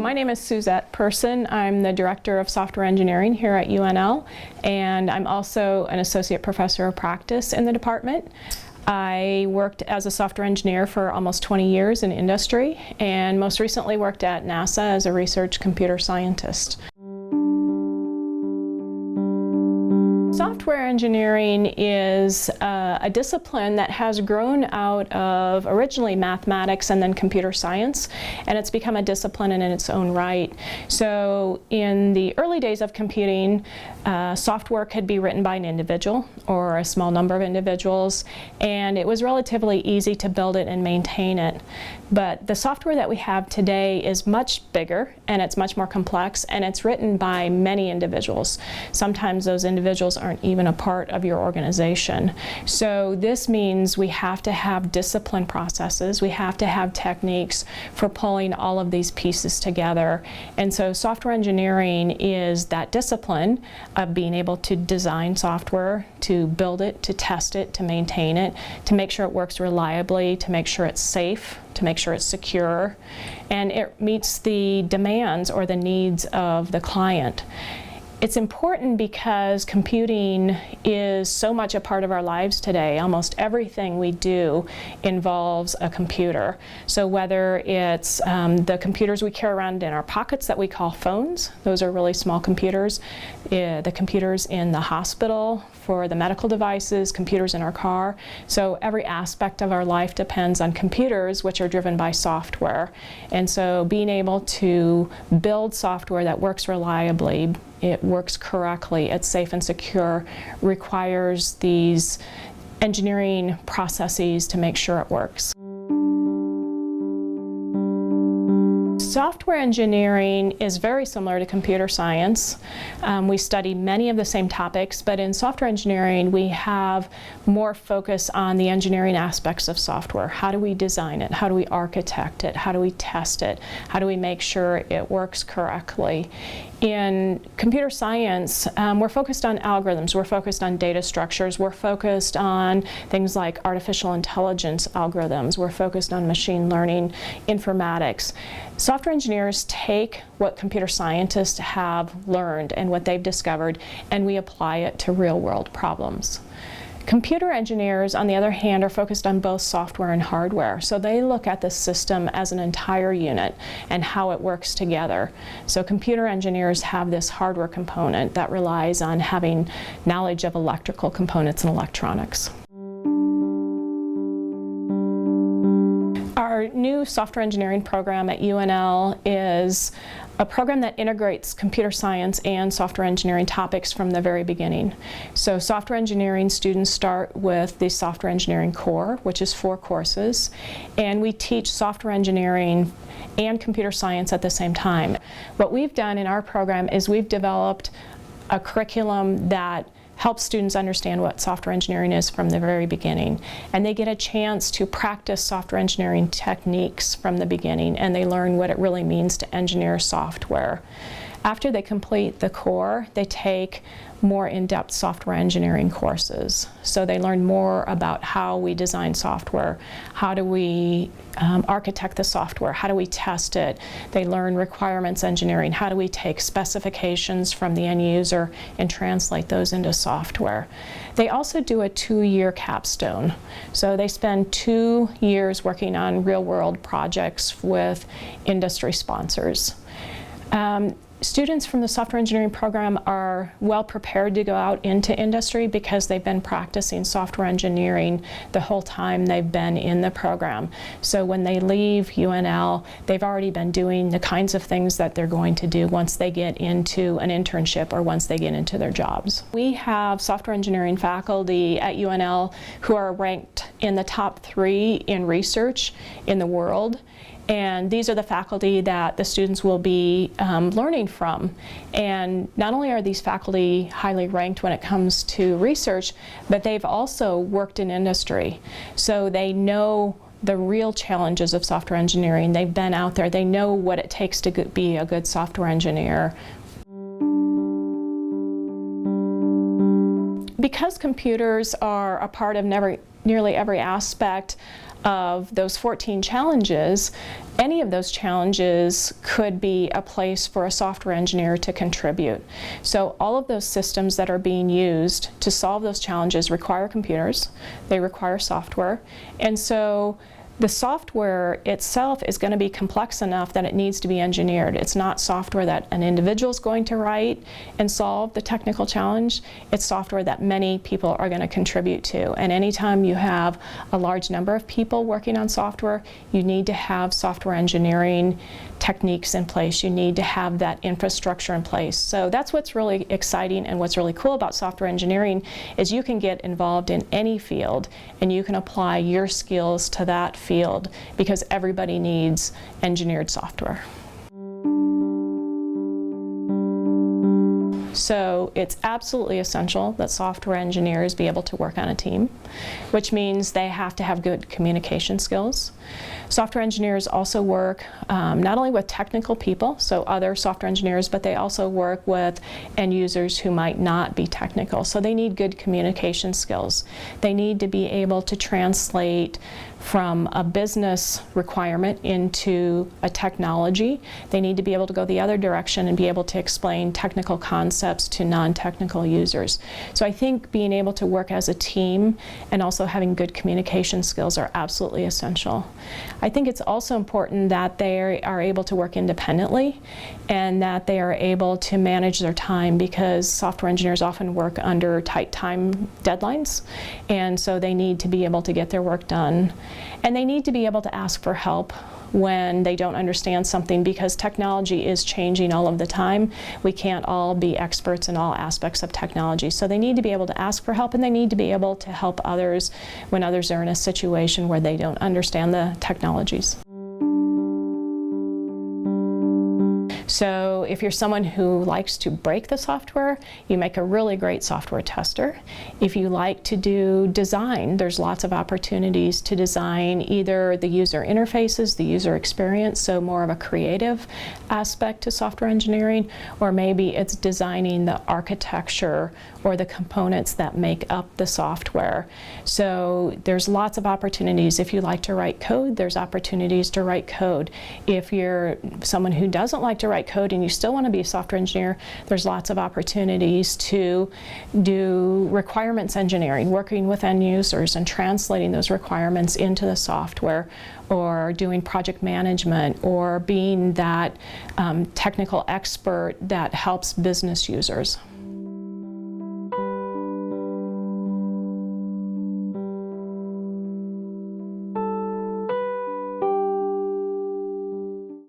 My name is Suzette Person. I'm the Director of Software Engineering here at UNL, and I'm also an Associate Professor of Practice in the department. I worked as a software engineer for almost 20 years in industry, and most recently worked at NASA as a research computer scientist. Software engineering is a discipline that has grown out of originally mathematics and then computer science, and it's become a discipline in its own right. So in the early days of computing, software could be written by an individual or a small number of individuals, and it was relatively easy to build it and maintain it. But the software that we have today is much bigger, and it's much more complex, and it's written by many individuals. Sometimes those individuals aren't even a part of your organization. So this means we have to have discipline processes, we have to have techniques for pulling all of these pieces together. And so software engineering is that discipline of being able to design software, to build it, to test it, to maintain it, to make sure it works reliably, to make sure it's safe, to make sure it's secure, and it meets the demands or the needs of the client. It's important because computing is so much a part of our lives today. Almost everything we do involves a computer. So whether it's the computers we carry around in our pockets that we call phones, those are really small computers, the computers in the hospital for the medical devices, computers in our car. So every aspect of our life depends on computers, which are driven by software. And so being able to build software that works reliably, it works correctly, it's safe and secure, requires these engineering processes to make sure it works. Software engineering is very similar to computer science. We study many of the same topics, but in software engineering we have more focus on the engineering aspects of software. How do we design it? How do we architect it? How do we test it? How do we make sure it works correctly? In computer science, we're focused on algorithms, we're focused on data structures, we're focused on things like artificial intelligence algorithms, we're focused on machine learning, informatics. Software engineers take what computer scientists have learned and what they've discovered, and we apply it to real-world problems. Computer engineers, on the other hand, are focused on both software and hardware. So they look at the system as an entire unit and how it works together. So computer engineers have this hardware component that relies on having knowledge of electrical components and electronics. Our new software engineering program at UNL is a program that integrates computer science and software engineering topics from the very beginning. So software engineering students start with the software engineering core, which is 4 courses, and we teach software engineering and computer science at the same time. What we've done in our program is we've developed a curriculum that helps students understand what software engineering is from the very beginning. And they get a chance to practice software engineering techniques from the beginning, and they learn what it really means to engineer software. After they complete the core, they take more in-depth software engineering courses. So they learn more about how we design software, how do we architect the software, how do we test it. They learn requirements engineering, how do we take specifications from the end user and translate those into software. They also do a 2-year capstone. So they spend 2 years working on real-world projects with industry sponsors. Students from the software engineering program are well prepared to go out into industry because they've been practicing software engineering the whole time they've been in the program. So when they leave UNL, they've already been doing the kinds of things that they're going to do once they get into an internship or once they get into their jobs. We have software engineering faculty at UNL who are ranked in the top 3 in research in the world. And these are the faculty that the students will be learning from. And not only are these faculty highly ranked when it comes to research, but they've also worked in industry. So they know the real challenges of software engineering. They've been out there. They know what it takes to be a good software engineer. Because computers are a part of nearly every aspect of those 14 challenges, any of those challenges could be a place for a software engineer to contribute. So all of those systems that are being used to solve those challenges require computers, they require software, and so the software itself is going to be complex enough that it needs to be engineered. It's not software that an individual is going to write and solve the technical challenge. It's software that many people are going to contribute to. And anytime you have a large number of people working on software, you need to have software engineering techniques in place. You need to have that infrastructure in place. So that's what's really exciting and what's really cool about software engineering is you can get involved in any field and you can apply your skills to that field because everybody needs engineered software. So it's absolutely essential that software engineers be able to work on a team, which means they have to have good communication skills. Software engineers also work not only with technical people, so other software engineers, but they also work with end users who might not be technical. So they need good communication skills. They need to be able to translate from a business requirement into a technology. They need to be able to go the other direction and be able to explain technical concepts to non-technical users. So I think being able to work as a team and also having good communication skills are absolutely essential. I think it's also important that they are able to work independently and that they are able to manage their time because software engineers often work under tight time deadlines, and so they need to be able to get their work done. And they need to be able to ask for help when they don't understand something because technology is changing all of the time. We can't all be experts in all aspects of technology. So they need to be able to ask for help and they need to be able to help others when others are in a situation where they don't understand the technologies. So if you're someone who likes to break the software, you make a really great software tester. If you like to do design, there's lots of opportunities to design either the user interfaces, the user experience, so more of a creative aspect to software engineering, or maybe it's designing the architecture or the components that make up the software. So there's lots of opportunities. If you like to write code, there's opportunities to write code. If you're someone who doesn't like to write code and you still want to be a software engineer, there's lots of opportunities to do requirements engineering, working with end users and translating those requirements into the software, or doing project management, or being that technical expert that helps business users.